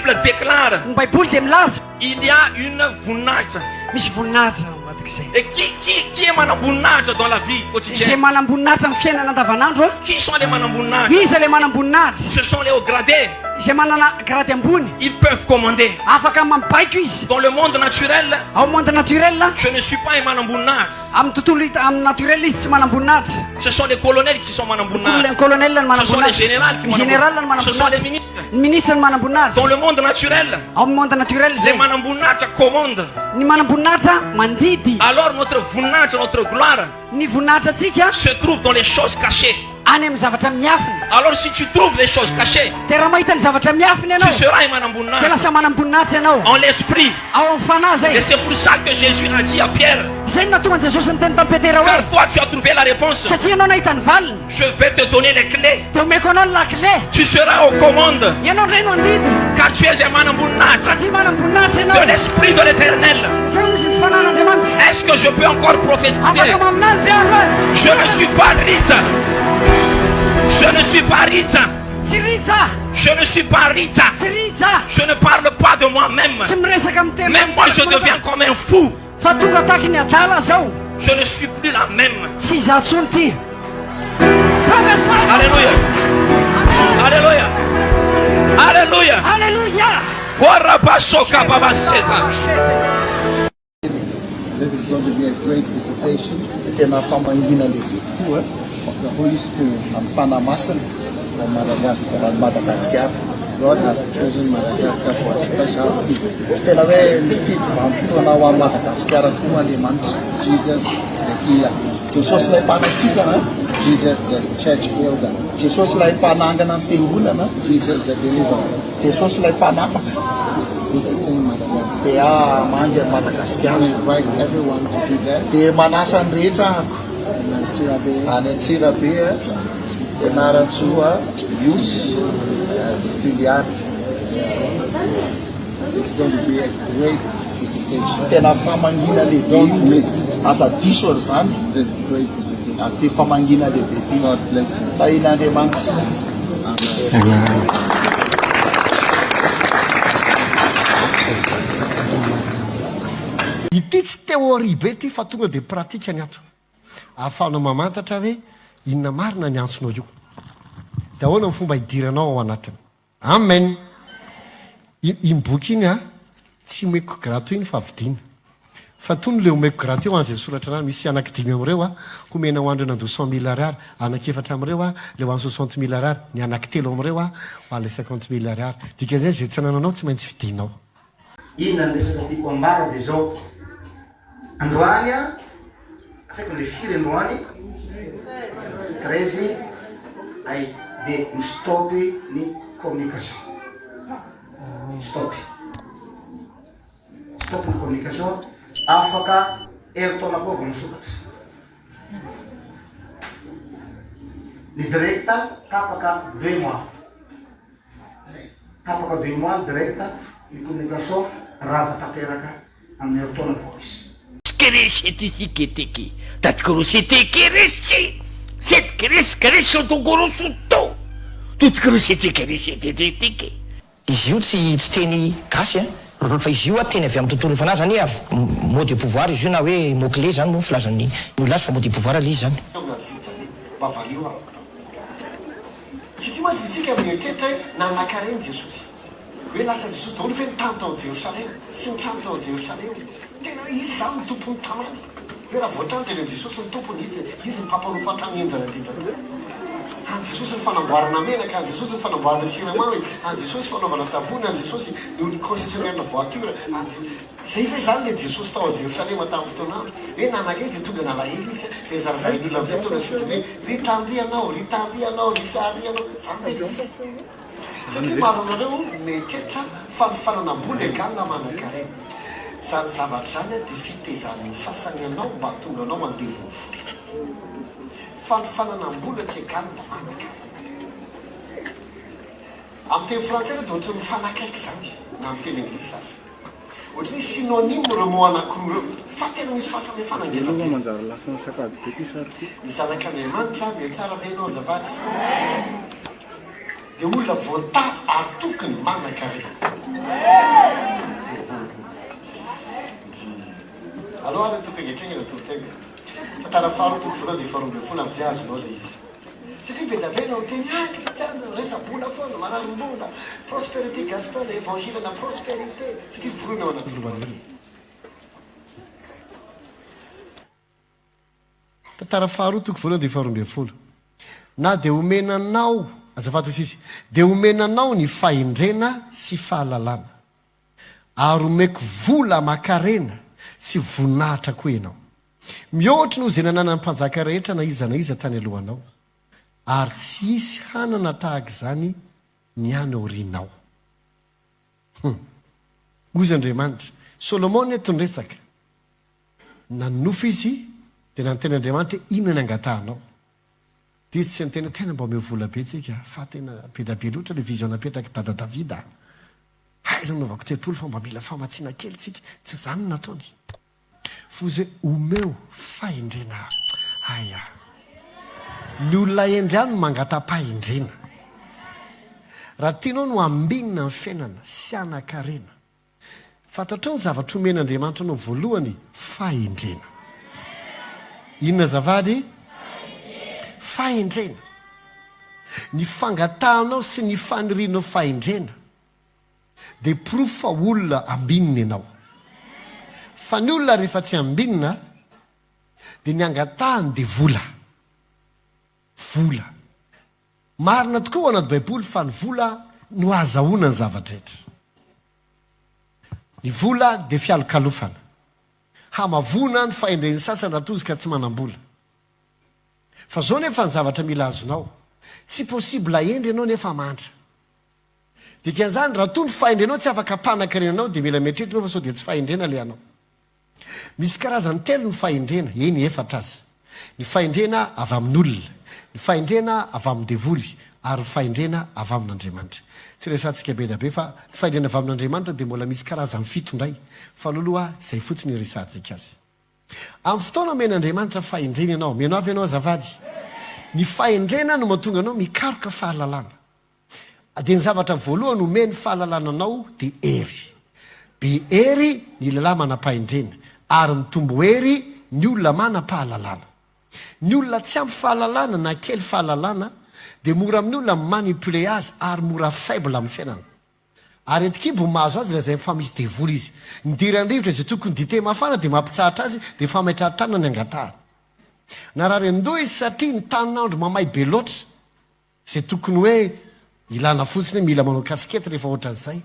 Bible déclare Ny baiboly dia milaza il y a une voninahitra. misy voninahitra ao atik'izay. Et qui est manamboninahitra dans la vie Izay quotidienne? manamboninahitra amin'ny fiainana andavanandro a. Qui sont les manamboninahitra? Iza ilay manamboninahitra Ce sont les hauts gradés. izay manana grady ambony. Ils peuvent commander. Afaka mampibaiko izy. Dans le monde naturel, Ao monde naturel a, je ne suis pas un manamboninahitra. amin'ny tontolo amin'ny naturel izy tsy manamboninahitra. Ce sont les colonels qui sont manamboninahitra. Colonel ny Ce sont les manamboninahitra. généraux qui Général ny manamboninahitra. Ce sont les manamboninahitra. ministres. Ny ministre ny manamboninahitra. Dans le monde naturel, Ao amin'ny monde naturel les zay. manamboninahitra commandent. Ny manamboninahitra mandidy. Alors notre voninahitra, notre gloire Ny voninahitra atsika se trouve dans les choses cachées. any amin'ny zavatra miafina. Alors si tu trouves les choses cachées, Dia raha mahita ny zavatra miafina tu ianao seras un dia manamboninahitra lasa manamboninahitra ianao en l'esprit. ao amin'ny fanahy Et zay. c'est pour ça que Jésus a dit à Pierre, Izay no natonga Jesosy ny teny tamin'ny Petera hoe car toi tu as trouvé la réponse, satria ianao nahita ny valiny je vais te donner les clés. dia omeko anao ny lakile. Tu seras aux commandes, Ianao indray no andidy car tu es un manamboninahitra satria manamboninahitra de ianao. l'esprit de l'éternel. Izay misy ny fanan'Andriamanitra. Est-ce que je peux encore prophétiser? Afaka maminazy androany. Je ne suis pas riche. Je ne suis pas riche. Tsy ritsa. Je ne suis pas riche. Tsy ritsa. Je ne parle pas de moi-même. Tsy miresaka amin'ny tena. Même moi, je deviens comme un fou. Fa tonga taky ny adala zao. Je ne suis plus la même. Tsy izaho tsony ty. Alléluia. Alléluia. Alléluia. Alléluia. Warabashoka babaseka. This is going to be a great visitation. Tena famangina lehibe tokoa. The Holy Spirit mifana masina from Madagascar. God has chosen Madagascar for a special season. Tena hoe mifidy vanim-potoana ho an'i Madagasikara koa Andriamanitra. Jesus the healer. Jesosy ilay mpanasitrana, Jesus the church builder. Jesosy ilay mpanangana amin'ny fiangonana, Jesus the deliverer. Jesosy ilay mpanafaka. Visiting Madagascar. Dia mandeha Madagascar. I invite everyone to do that. Dia manasa ny rehetra any Antsirabe, Fianarantsoa, Youth, Studiat. It's going to be a great visitation. Tena famangina lehibe. Don't miss. Asa diso zany. This great visitation. Ity famangina lehibe. God bless you. Tahin'Andriamanitra. Amen. Ity tsy théorie be ty fa tonga dia pratika ny antso. Ahafahanao mamantatra hoe inona marina ny antsonao io. Dia ahoana ny fomba hidiranao ao anatiny. Amen. Iny boky iny a tsy omeko gratuit iny fa vidiana. Fa toy ny le omeko gratuit ho an'izay soratra anany misy anankidimy amin'ireo a homena ho andro nandoa 100 000 ariary, anankefatra amin'ireo a le ho an'ny 60 000 ariary, ny anankitelo amin'ireo a ho an'le 50 000 ariary. Dikan'izay zay tsy anananao tsy maintsy vidianao. Inona ny resaka tiako ambara dia zao androany a saiko le firy androany 13 ay dia mistopy ny communication. Stopy ny communication afaka eritaona koa vao misokatra. Ny directa tapaka 2 mois. Tapaka 2 mois directa ny communication raha tanteraka amin'ny eritaona vao izy. Keresy tiki tatkorosety keresy sety keresy keresy otokorosoto totokorosety keresy tetetike. Izy io tsy teny gasy fa izy io teny avy amin'ny tontolo efa nazy zany mot de pouvoir izy io na hoe mot clé zany no filazan'ny olona fa mot de pouvoir le izy zany. Tsy maintsy vitsika amin'ny eritreritra nanankareny Jesosy. Hoe lasa Jesosy daholo fe nitany tao Jerosalema sy nitrano tao Jerosalema. Tena hoe izy zany ny tompony tamany. Hoe raha voatrano tena Jesosy ny tompony izy ny pampanofa hatrany indrindra. Any Jesosy ny fanamboarana menaka, any Jesosy ny fanamboarana siramamy, any Jesosy fanaovana savony, any Jesosy ny concessionnaire na voiture. Zay ve zany le Jesosy tao a Jerosalema tamin'ny fotoanandro. Hoe nanakay dia tonga nalahelo izy dia zarazaran'olona amin'izay tona fitiny hoe ritandy anao, rifiary anao, zany ve izy. Satria maro anareo mietreritra fanofananam-bola egalina manankarena. Zany zavatra zany dia fitezan'ny sasany anao mba tonga anao mandeha vovotra. Fanofananam-bola tsy egalina manankarena. Amin'ny teny frantsay dia ohatry mifanakaiky zany na amin'ny teny anglisy azy. Ohatry ny synonyme reo mo anankiroa reo fa tena misy fahasamihafana ngezana. Ny zanak'Andriamanitra dia tsara ve ianao azafady? dia olona voatavy ary tokony manan-karena. Aloha ary tokony akegny na tokotena fatara faharoa toko voaloha dia faharoa ambin'ny folo amin'izay azonao ilay izy. Satria be da be nao teny kristiana resa-bola foana manarombola prospérité gospel évangile na prospérité satria voronao anaty lohan'olona. Tantara faharoa toko voaloha dia faharoa ambin'ny folo. Na dia omenanao azafady sisy dia omenanao ny fahendrena sy fahalalana ary omeko vola aman-karena sy voninahitra koa ianao. Mihoatra no izay nanana ny mpanjaka rehetra na iza tany alohanao ary tsy hisy hanana tahaka izany ny any aorianao. Ozy Andriamanitra Solomona eto nresaka nanofo izy dia nanonteny Andriamanitra inona ny angatahanao. Dia tsy antena tena mba omeo vola be tsika fa tena be da be loatra le vision napetraka dada Davida. Aiza naovako telopolo fa mba mila famatsiana kely tsika tsy zany nataony. Fo zay omeo fahendrena. Aya. Ny olona endriano mangata-pahendrena. Raha tianao no ambinina ny fiainana sy ana-karena. Fantatrao ny zavatra omen'Andriamanitra anao voalohany fahendrena. Inona zavady? Fahendrena. Ny fangatahanao sy ny fanirianao fahendrena dia proof fa olona ambinina ianao. Fa ny olona rehefa tsy ambinina dia ny angatahany dia vola. Vola. Marina tokoa ao anaty Baiboly fa ny vola no azahoana ny zavatra rehetra. Ny vola dia fialokalofana. Hamavona ny fahendren'ny sasany raha tozy ka tsy manam-bola. Fa zao nefa ny zavatra mila azonao. Tsy possible ahendry ianao nefa mantra. Dikan'izany raha toy ny fahendrenao tsy afaka mpanankarenanao dia mila mieritreritra fa sao dia tsy fahendrena le anao. Misy karazany telo ny fahendrena, eny efatra azy. Ny fahendrena avy amin'olona, ny fahendrena avy amin'ny devoly ary ny fahendrena avy amin'Andriamanitra. Tsy resantsika be da be fa ny fahendrena avy amin'Andriamanitra dia mbola misy karazany fito indray. Fa loloha izay fotsiny resantsika azy. Amin'ny fotoana omen'Andriamanitra fahendrena ianao, meno avy ianao azavady. Ny fahendrena no mahatonga anao mikaroka fahalalana. Dia ny zavatra voalohany omeny fahalalana anao dia hery. Be hery ny lehilahy manam-pahendrena ary mitombo hery ny olona manam-pahalalana. Ny olona tsy ampy fahalalana na kely fahalalana dia mora amin'ny olona manipule azy ary mora faible amin'ny fiainana. Ary etikibo mahazo azy lazay fa misy devoly izy. Ny diran-drivotra izay tokony dite mafana dia mampitsahatra azy dia fa mahitrahatra ny angatahany. Na raha rendoa izy satria ny tanin'andro mamay be loatra izay tokony hoe ilana fotsiny mila manao kaskety rehefa ohatran'izay.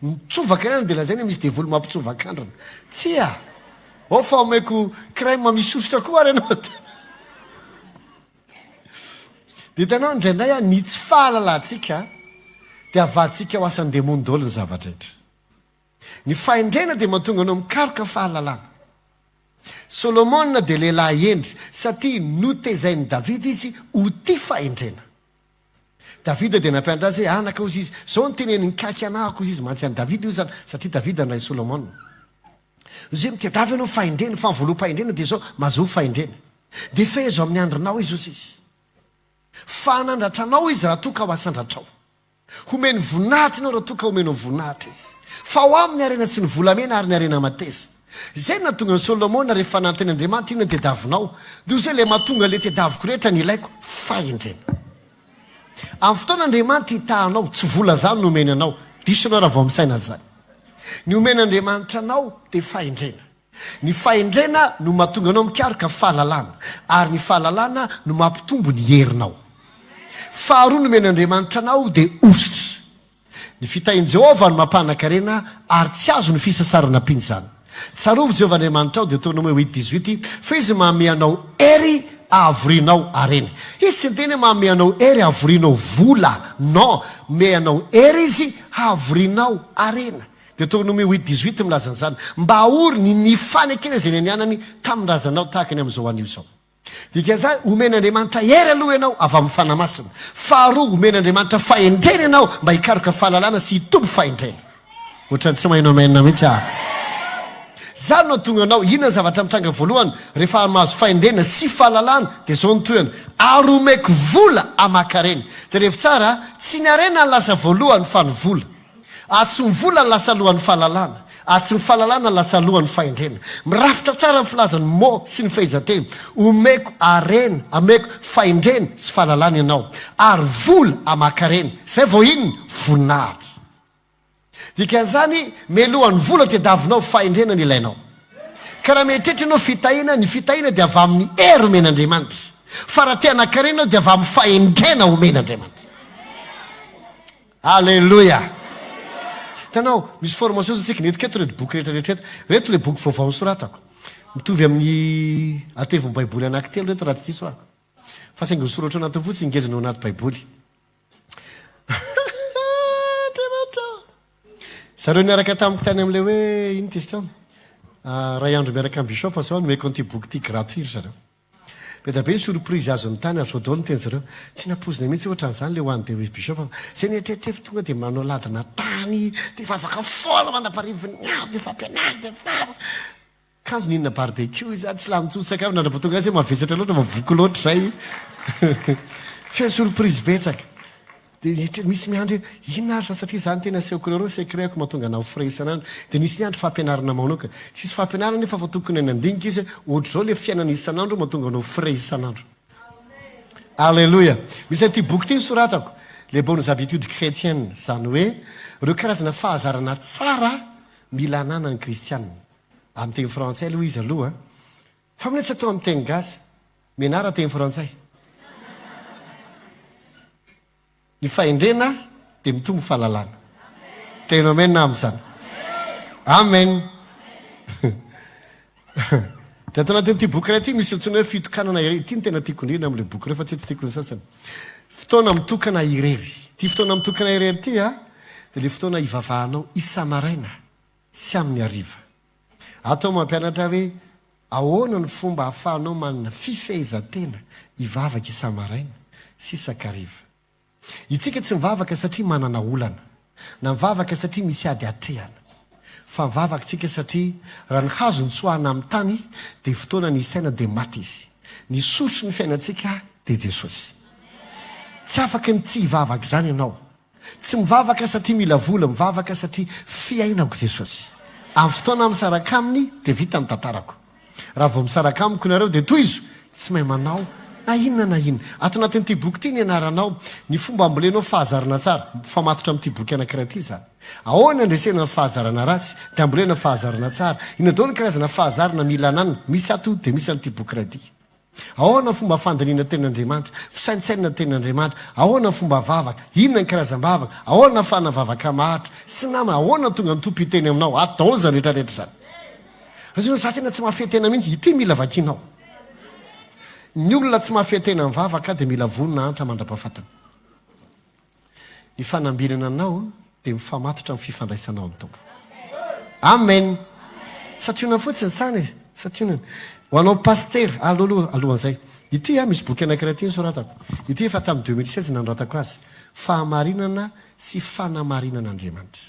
Mitsovaka ihany dia lazay misy devoly mampitsovak'andrana. Tsia! Ao fa omeko crème misosotra koa ary ianao. Dia hitanao indraindray ny tsy fahalalantsika dia avaditsika ho asan'ny démon daholo ny zavatra rehetra. Ny fahendrena dia mahatonga anao mikaroka fahalalana. Solomona dia lehilahy endry satria notezain'i Davida izy ho tia fahendrena. Davida dia nampianatra azy hoe anaka ozy izy. Zao ny tenen'ny kaky anahako izy mantsy an'i Davida io zany satria Davida nray Solomona. Zay mitedavy ianao fahendrena fa voaloham-pahendrena dia zao mahazo fahendrena. Dia fezo amin'ny andronao izy ozy izy. Fa nandratra-nao izy raha toka ho asandratrao. Homeny voninahitra ianao raha toka homenao voninahitra izy. Fa ho amin'ny arena sy ny volamena ary ny arena mateza. Zay natonga ny Solomona rehefa nanteny Andriamanitra iny tedavinao. Dia zay le mahatonga le tedaviko rehetra ny ilaiko fahendrena. Amin'ny fotoan'Andriamanitra hitahanao tsy vola zany no omeny anao. Disonao raha vao misaina zany. Ny omen'Andriamanitra anao dia fahendrena. Ny fahendrena no mahatonga anao mikaroka fahalalana ary ny fahalalana no mampitombo ny herinao. Faharoa no omen'Andriamanitra anao dia ositra. Ny fitahin'i Jehovah no mampanankarena ary tsy azo ny fisasarana mpinzana. Tsarovy Jehovah'Andriamanitra ao Deutéronome 8:18 fa izy manome anao hery ahavorinao arena. Izy tsy teny manome anao hery ahavorinao vola. Non, me anao hery izy ahavorinao arena. Deutéronome 8:18 milaza an'izany. Mba aoriny ny fanekena izay nianany tamin'ny razanao tahaka ny amin'izao anio izao. Dikan'izany omen'Andriamanitra hery aloha ianao avy amin'ny fanamasina. Faharoa omen'Andriamanitra fahendrena ianao mba hikaroka fahalalana sy hitombo fahendrena. Ohatrany tsy mahaino menina mihitsy ah. Zany no tonga anao inona ny zavatra mitranga voalohany rehefa mahazo fahendrena sy fahalalana dia zao ny toerana ary omeko vola aman-karena. Jereo tsara tsy ny arena ny lasa voalohany fa ny vola. Tsy ny vola ny lasa lohan'ny fahalalana. Tsy ny fahalalana ny lasa lohan'ny fahendrena. Mirafitra tsara ny filazany mo sy ny fahizatena. Omeko arena, ameko fahendrena sy fahalalana ianao. Ary vola amakarena. Zay vao inony voninahitra. Dikan'izany melohan'ny vola dia davinao fahendrena ny ilainao. Ka raha mieritreritra ianao fitahina, ny fitahina dia avy amin'ny hery omen'Andriamanitra. Fa raha te hanakarena dia avy amin'ny fahendrena omen'Andriamanitra. Alleluia. Tanao, misy formation tsika neto keto reto boky rehetrarehetra. Reto le boky vaovao nosoratako. Mitovy amin'ny ateviny baiboly anankitelo reto raha tsy tia sorako. Fa saingy nisoratra anaty fotsiny ingezina ao anaty baiboly. Zareo niaraka tamiko tany amin'ilay hoe ino testion. Ray andro miaraka amin'ny bishop sao nomeko an'ity boky ity gratuit zareo. Be da be ny surprise azo ny tany ary sodolo ny teny zareo. Tsy napozina mihitsy ohatra n'izany le hoan'ny de bishop. Zay nieritreritrefa tonga dia manao ladina tany, dia vavaka foana mandaparivony aro, dia fampianary, dia vava. Kanjo ninona barbecue izy tsy lamitsotsaka avy nandrapa tonga azy mavesatra loatra mavoky loatra zay. Feno surprise betsaka. Dia misy miandry inona ary satria zany tena seokoreo secret ko mahatonga anao frais isan'andro. Dia nisy niandry fampianarana manoka. Tsisy fampianarana nefa fa tokony nandinika izy ohatra zao le fiainana isan'andro mahatonga anao frais isan'andro. Alléluia. Misy an'ity boky ity soratako. Les bonnes habitudes chrétiennes, zany hoe ireo karazana fahazarana tsara mila anana ny kristianina. Amin'ny teny frantsay aloha izy aloha. Fa mila tsy atao amin'ny teny gasy. Menara teny frantsay. Ny fahendrena dia mitombo fahalalana. Tena amen na amin'izany. Amen. Dia atao anatin'ity boky iray ity misy antsoina hoe fitokanana irery. Ity ny tena tiako indrindra amin'ilay boky iray fa tsy tiako ny sasany. Fotoana mitokana irery. Ity fotoana mitokana irery ity dia ilay fotoana ivavahanao isa-maraina sy amin'ny hariva. Atao mampianatra hoe ahoana ny fomba ahafahanao manana fifehezantena ivavaka isa-maraina sy isan-kariva. Itsika tsy mivavaka satria manana olana, na mivavaka satria misy ady atrehana. Fa mivavaka tsika satria raha ny hazo ny tsoahana amin'ny tany dia fotoana ny isaina dia maty izy. Ny sotro ny fiainantsika dia Jesosy. Tsy afaka ny tsy hivavaka izany ianao. Tsy mivavaka satria mila vola, mivavaka satria fiainako Jesosy. Amin'ny fotoana misaraka aminy dia vita ny tantarako. Raha vao misaraka amiko nareo dia toy izo tsy mahay manao na inona na inona. Ato anatin'ity boky ity ny anaranao ny fomba ambolenao fahazarana tsara. Famatotra amin'ity boky anankiray ity zany. Ahoana andresena ny fahazarana ratsy dia ambolena fahazarana tsara. Ina dao ny karazana fahazarana mila anana. Misy ato dia misy an'ity boky iray ity. Ahoana fomba fandaniana ten'Andriamanitra, fisaintsaina ten'Andriamanitra, ahoana fomba vavaka, inona ny karazam-bavaka, ahoana fanavavaka mahatra, sy namana, ahoana tonga ny tompo hiteny aminao, atao zany rehetrarehetra zany. Raha za tena tsy mahafehy tena mihitsy, ity mila vakianao. Ny olona tsy mahafehy tena mivavaka dia mila vonina hantra mandra-pahafatana. Ny fanambinana anao dia mifamatotra amin'ny fifandraisanao amin'ny tompo. Amen. Sationana fotsiny sany, sationana. Ho anao paster, alohan'izay. Ity misy boky anankiray ity nosoratako. Ity efa tamin'ny 2016 nanoratako azy. Fahamarinana sy fanamarinan'Andriamanitra.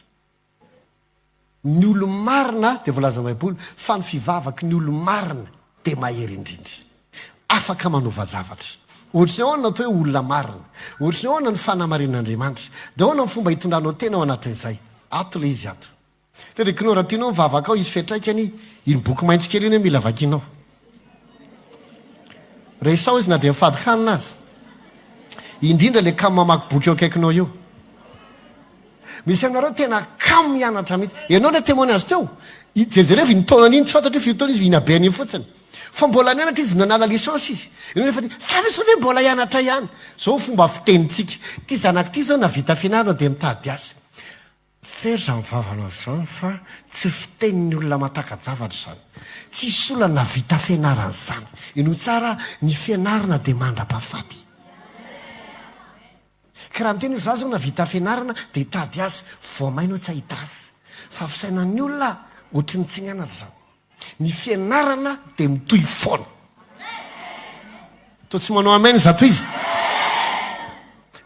Ny olo marina dia voalaza Baiboly fa ny fivavaka ny olo marina dia mahery indrindra. Afaka manova zavatra. Ohatra ny ahoana atao hoe olona marina. Ohatra ny ahoana ny fanamarinan'Andriamanitra. Dia ahoana ny fomba hitondranao tena ao anatin'izay. Ato le izy ato. Dia kinao raha tianao mivavaka ao izy fetraikany iny boky maitso kely iny hoe mila vakianao. Resao izy na dia mifady hanina azy. Indrindra le kamo mamaky boky eo akaikinao eo. Misy aminareo tena kamo mianatra mihitsy. Ianao le témoignage azy teo. Jerejereo ny taonany iny tsy fantatra hoe firy taona izy inabeany iny fotsiny. Fa mbola nianatra izy nanala licence izy. Ianao nefa savy sao hoe mbola hianatra ihany. Zao fomba fitenitsika. Ty zanak'ity zao navita fianarana dia mitady asa. Ferza mivavana izany fa tsy fitenin'ny olona matakajavatra izany. Tsisy olona navita fianarana izany. Ino tsara ny fianarana dia mandra-pahafaty. Ka raha miteny za zao navita fianarana dia hitady asa, voamaina tsy ahita asa. Fa fisainan'ny olona ohatry ny tsy nianatra izao. Ny fianarana dia mitohy foana. Toa tsy manao amen zato izy.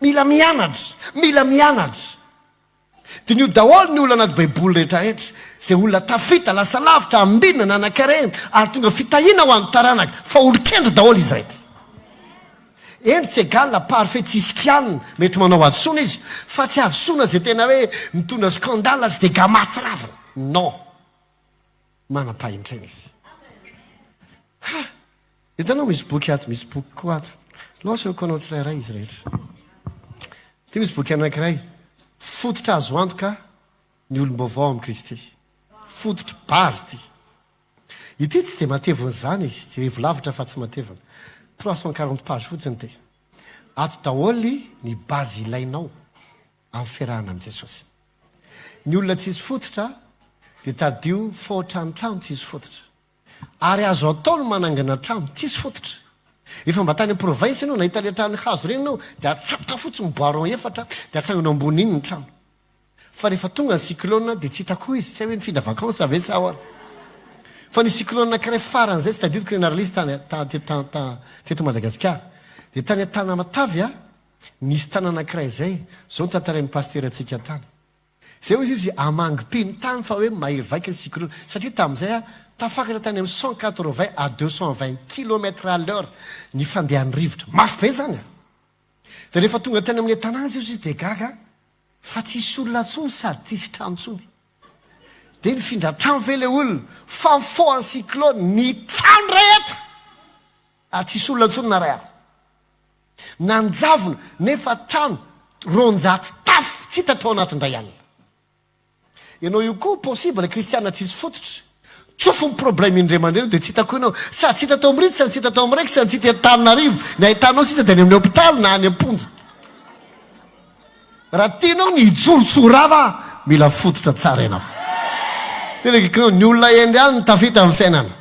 Mila mianatra, mila mianatra. Dia nio daholo ny olona anaty baiboly rehetrarehetra. Izay olona tafita, lasa lavitra, ambinina, nanankarena, ary tonga fitahiana ho an'ny taranaka. Fa olon-kendro daholo izy rehetra. eny tsy egal parfait tsisy kianina mety manao adosoana izy fa tsy adosoana zay tena hoe mitondra scandale sy de gamatsy ravina non manam-pahintrena izy hitanao misy boky ato misy boky koa ato loatra eokonao tsirairay izy rehetra ty misy boky anankiray fototra azo antoka ny olom-baovao amin'ny Kristy fototra bazy ty ity tsy de matevina zany izy tsy revolavitra fa tsy matevina 340 page fotsiny ty ato daholy ny bazy ilainao amin'ny fiarahana amin'i Jesosy ny olona tsisy fototra de tadio faotranotrano tsisy fototra ary azo atao no manangana trano tsisy fototra efa mba tany province ianao nahita le trano hazo reny ianao de atsapoka fotsiny boiron efatra de atsangana ambony iny ny trano fa rehefa tonga ny cyclone de tsy hitako izy tsy hoe nifindra vacances ave sa ahoana fa ny cyclone anankiray faran'izay tsy tadidiko ny anaralisy teto Madagasikara de tany an-tana matavy a nisy tana anankiray zay zao tantarain'ny paster atsika tany zay hoy izy amangipiny tany fa hoe mahevaika ny cyclone satria tamin'izay a tafakatra tany amin'ny 180 à 220 km à l'heure ny fandehan'ny rivotra mafy be zany de rehefa tonga tany amin'le tanàna izy de gaga fa tsisy olona tsony sady tsisy trano tsony de ny findratrano ve le olona fa mifoan'ny cyclone ny trano rehetra ary tsisy olona tsony na ray ary nanjavona nefa trano ronjato tafo tsy hita tao anatindray alina ianao io koa possible kristiana tsisy fototra tsofo ny problème indray mandeha de tsy hitako ianao sady tsy hita tao am'rity sady tsy hita tao am'raiky sady tsy hita Antananarivo ny ahitanao sisa de ny amin'ny hôpitaly na any amponja raha tianao ny ijorotsorava mila fototra tsara ianao telekikinao ny olona endy any ny tafita amin'ny fiainana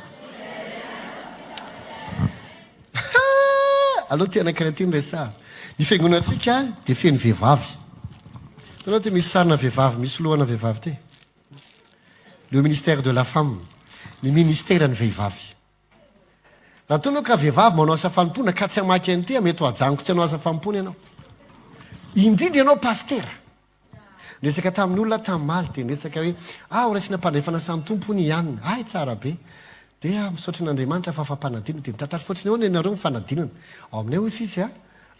aloha ty anankiray ty nresa ny fiangonatsika de feny vehivavy tanao ty misy sarina vehivavy misy lohana vehivavy ty le ministère de la femme ny ministère ny vehivavy raha tonao ka vehivavy manao asa fanompona ka tsy amaky an'ity mety ho ajango tsy hanao asa fanompona ianao indrindra ianao paster resaka tamin'ny olona tamin'ny maly de resaka hoe raisina mpandrefana samy tompony ihanina ay tsara be de misaotra n'Andriamanitra fa fampanadinana de mitantara fotsiny eo nareo mifanadinana ao aminay hoy izy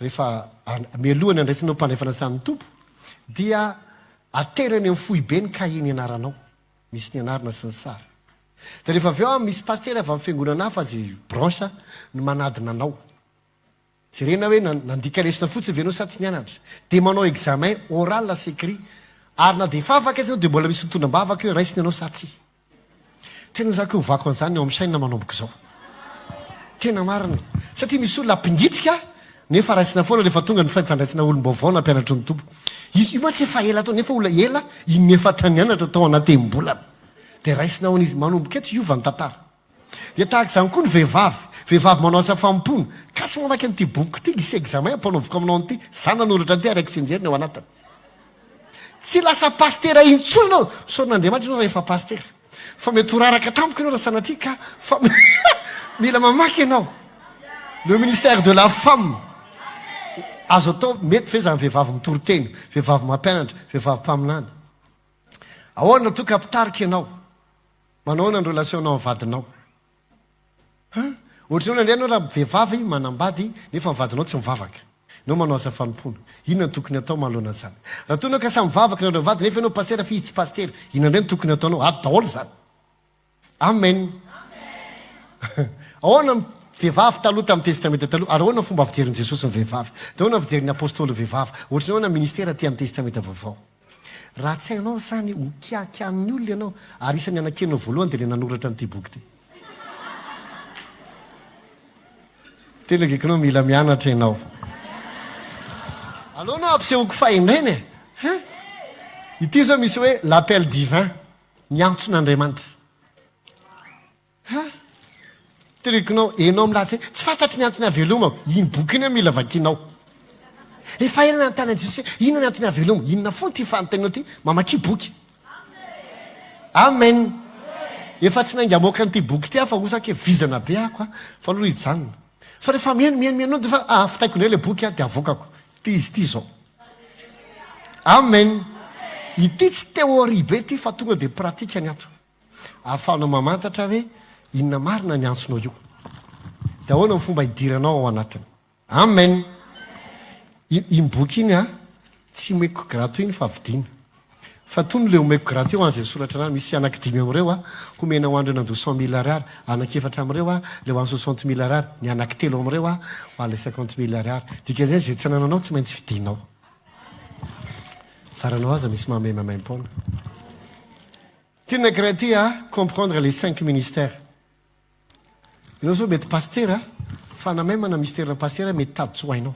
rehefa mialohany andraisinao mpandrefana samy tompo dia aterany amin'ny fohy be ny kahiny anaranao misy ny anarana sy ny sary de rehefa avy eo misy paster avy amin'ny fiangonana hafa zay branche no manadina anao jerena hoe nandika lesona fotsiny venao sa tsy nianatra de manao examen oral s'écrit ary na de efa afaka izy de mbola misy mitondram-bavaka hoe raisiny anao sa tsy tena zaka hovako an'izany eo amin'ny saina manomboka zao tena marina satria misy olona ampingitrika nefa raisina foana rehefa tonga ny fandraisina olom-baovao na mpianatry ny tompo izy io ma tsy efa ela tao nefa olona ela inefatra nianatra tao anatem-bolana de raisina ao an'izy manomboka eto iova ny tantara de tahaka izany koa ny vehivavy manao asa fampona ka sy mamaky an'ity boky ty isy examen mpanaoviko aminao an'ity zany nanoratra ty araiky senjeriny ao anatiny tsy lasa pastera intsony anao son'Andriamanitra ianao rehefa pastera fa mety horaraka tampoka ianao raha sanatrika fa mila mamaky ianao le ministère de la femme azo atao mety fe zany vehivavy mitoriteny vehivavy mampianatra vehivavy mpaminany ahoana toka ampitarika ianao manaona ny relationao amin'ny vadinao ohatranao nandray anao raha vehivavy manambady nefa mivadinao tsy mivavaka nao manao asa fanompona inona ny tokony atao mahalona zany raha tonao ka samy mivavaka nareo vady nefa ianao pastera fa izy tsy pastera inona ndray ny tokony ataonao ato daholo zany amen ahoana vehivavy taloha tamin'ny testamenta taloha ary ahoana fomba fijerin' Jesosy ny vehivavy de ahoana fijerin' apôstôly vehivavy ohatranao na ministera ty amin'ny testamenta vaovao raha tsy hainao zany ho kiakian'ny olona ianao ary isan'ny anakenao voalohany de le nanoratra n'ity boky ty telekikinao mila mianatra ianao aloha anao ampisehoko fahindrainy ity zao misy hoe l'appel divin ny antson'Andriamanitra telekikinao enao milaza tsy fantatry ny antony avelomako iny boky iny mila vakinao efa ela nanontany Jesosy inona ny antony aveloma inona foana ty fanontanianao ty mamaky boky amen efa tsy nainga moka n'ity boky ty fa osaka vizana be ako fa aloha hijanona fa rehefa mienao de fa fitaiko ndray le boky de avokako ty izy ty zao amen ity tsy théorie be ty fa tonga de pratika ny ato ahafahanao mamantatra hoe inona marina ny antsonao io de ahoana ny fomba hidiranao ao anatiny amen iny boky iny a tsy omeko grato iny fa vidiana fa tony le omeko grato eo an'izay soratra anany misy anaky 5 am'ireo a homena ho andro nandoa 100 000 ariary anaky 4 am'ireo a le ho any 60 000 ariary ny anaky 3 am'ireo a ho an'le 50 000 ariary dikan'izay zay tsy anananao tsy maintsy vidinao zaranao aza misy mamay-mamay-pona tiana graty a comprendre les 5 ministères ianao zao mety paster fanamaimana mystère paster mety tady tsy ho hainao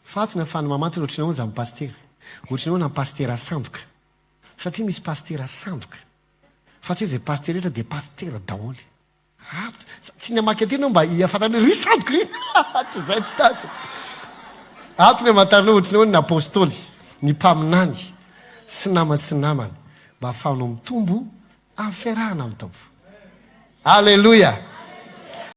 fatsona fanamamaty ohatrinao za paster ohatrinao na paster sandoka satria misy paster sandoka fa tsy hoe zay paster rehetra dia paster daholy tsy ny amaky atenao mba iafatanao ry sandoka iny tsy zay tatsy ato ny amantarinao ohatrinao ny apôstôly ny mpaminany sy namany mba ahafahanao mitombo amin'ny fiarahana amin'ny tompo alleloia